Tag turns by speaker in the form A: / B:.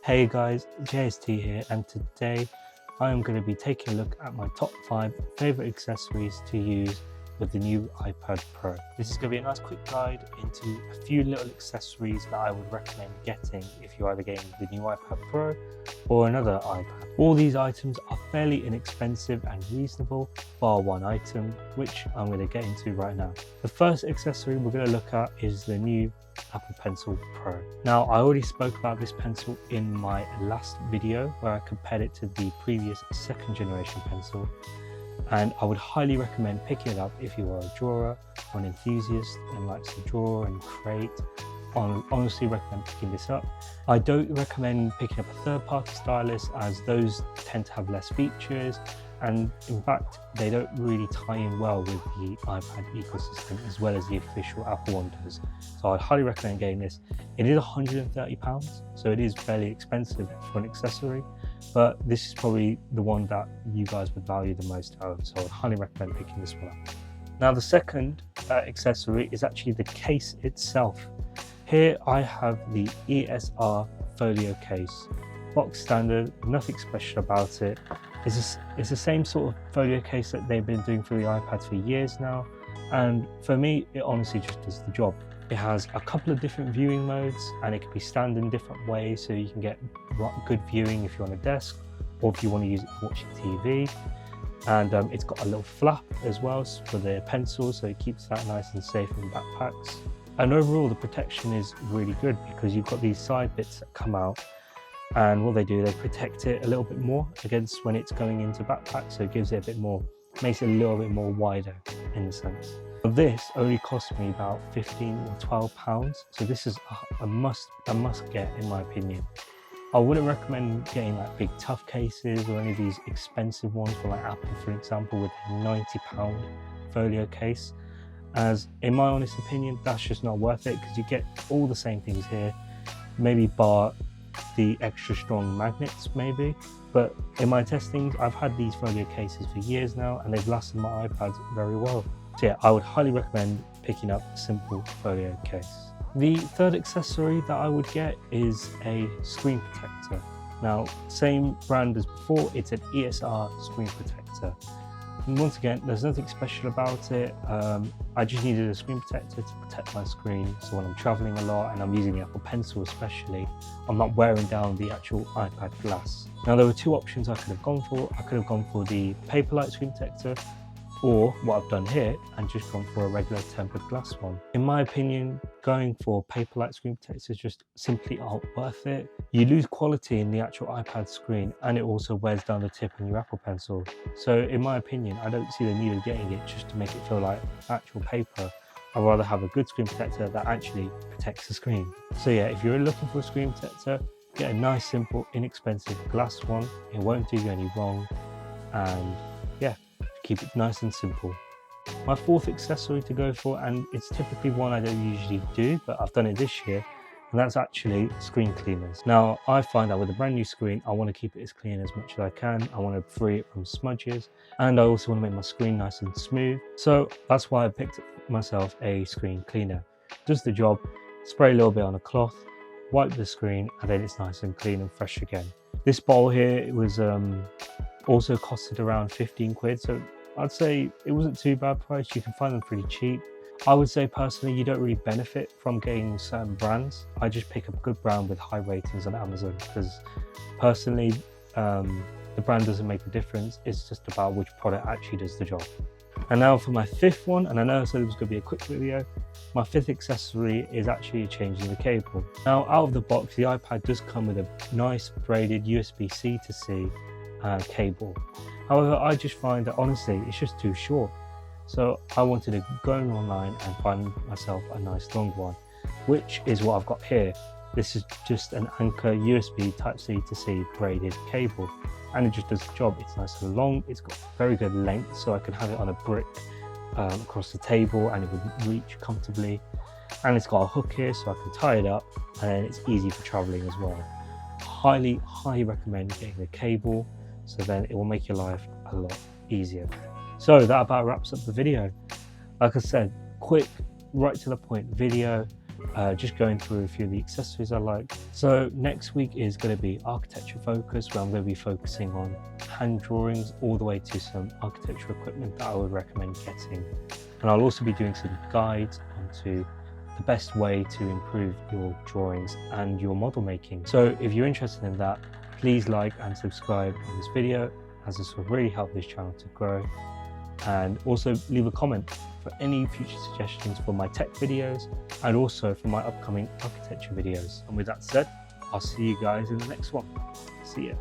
A: Hey guys, J.S.T here, and today I am going to be taking a look at my top 5 favorite accessories to use with the new iPad Pro. This is going to be a nice quick guide into a few little accessories that I would recommend getting if you're either getting the new iPad Pro or another iPad. All these items are fairly inexpensive and reasonable, bar one item, which I'm going to get into right now. The first accessory we're going to look at is the new Apple Pencil Pro. Now, I already spoke about this pencil in my last video where I compared it to the previous second generation pencil, and I would highly recommend picking it up if you are a drawer or an enthusiast and likes to draw and create. I honestly recommend picking this up. I don't recommend picking up a third-party stylus as those tend to have less features, and in fact they don't really tie in well with the iPad ecosystem as well as the official Apple one does. So I'd highly recommend getting this. It is £130, so it is fairly expensive for an accessory, but this is probably the one that you guys would value the most out of, so I'd highly recommend picking this one up. Now, the second accessory is actually the case itself. Here I have the ESR Folio Case. Box standard, nothing special about it. It's the same sort of folio case that they've been doing for the iPads for years now, and for me it honestly just does the job. It has a couple of different viewing modes and it can be stand in different ways, so you can get good viewing if you're on a desk or if you want to use it for watching TV. And it's got a little flap as well for the pencil, so it keeps that nice and safe in backpacks. And overall the protection is really good because you've got these side bits that come out, and what they do, they protect it a little bit more against when it's going into backpacks, so it gives it a bit more, makes it a little bit more wider in a sense. This only cost me about £15 or £12, so this is a must get in my opinion. I wouldn't recommend getting like big tough cases or any of these expensive ones from like Apple, for example, with a £90 folio case, as in my honest opinion that's just not worth it, because you get all the same things here, maybe bar the extra strong magnets maybe, but in my testings I've had these folio cases for years now and they've lasted my iPads very well. So yeah, I would highly recommend picking up a simple folio case. The third accessory that I would get is a screen protector. Now, same brand as before, it's an ESR Screen Protector. And once again, there's nothing special about it. I just needed a screen protector to protect my screen, so when I'm traveling a lot and I'm using the Apple Pencil especially, I'm not wearing down the actual iPad glass. Now, there were two options I could have gone for. I could have gone for the Paperlike screen protector, or what I've done here and just gone for a regular tempered glass one. In my opinion, going for Paperlike screen protectors just simply aren't worth it. You lose quality in the actual iPad screen and it also wears down the tip on your Apple Pencil. So in my opinion, I don't see the need of getting it just to make it feel like actual paper. I'd rather have a good screen protector that actually protects the screen. So yeah, if you're looking for a screen protector, get a nice, simple, inexpensive glass one. It won't do you any wrong, and yeah, keep it nice and simple. My fourth accessory to go for, and it's typically one I don't usually do, but I've done it this year, and that's actually screen cleaners. Now, I find that with a brand new screen, I want to keep it as clean as much as I can. I want to free it from smudges, and I also want to make my screen nice and smooth. So that's why I picked myself a screen cleaner. Does the job, spray a little bit on a cloth, wipe the screen, and then it's nice and clean and fresh again. This bottle here, it was also costed around 15 quid, so I'd say it wasn't too bad price. You can find them pretty cheap. I would say personally you don't really benefit from getting certain brands. I just pick up a good brand with high ratings on Amazon, because personally the brand doesn't make a difference. It's just about which product actually does the job. And now for my fifth one, and I know I said it was going to be a quick video, my fifth accessory is actually changing the cable. Now, out of the box, the iPad does come with a nice braided USB-C to C cable. However, I just find that honestly it's just too short, so I wanted to go online and find myself a nice long one, which is what I've got here. This is just an Anker USB Type-C to C braided cable, and it just does the job. It's nice and long, it's got very good length, so I can have it on a brick across the table and it would reach comfortably, and it's got a hook here so I can tie it up, and it's easy for traveling as well. Highly recommend getting the cable, so then it will make your life a lot easier. So that about wraps up the video. Like I said, quick, right to the point video. just going through a few of the accessories I like. So next week is going to be architecture focus, where I'm going to be focusing on hand drawings all the way to some architecture equipment that I would recommend getting. And I'll also be doing some guides onto the best way to improve your drawings and your model making. So if you're interested in that, please like and subscribe on this video, as this will really help this channel to grow. And also leave a comment for any future suggestions for my tech videos and also for my upcoming architecture videos. And with that said, I'll see you guys in the next one. See ya.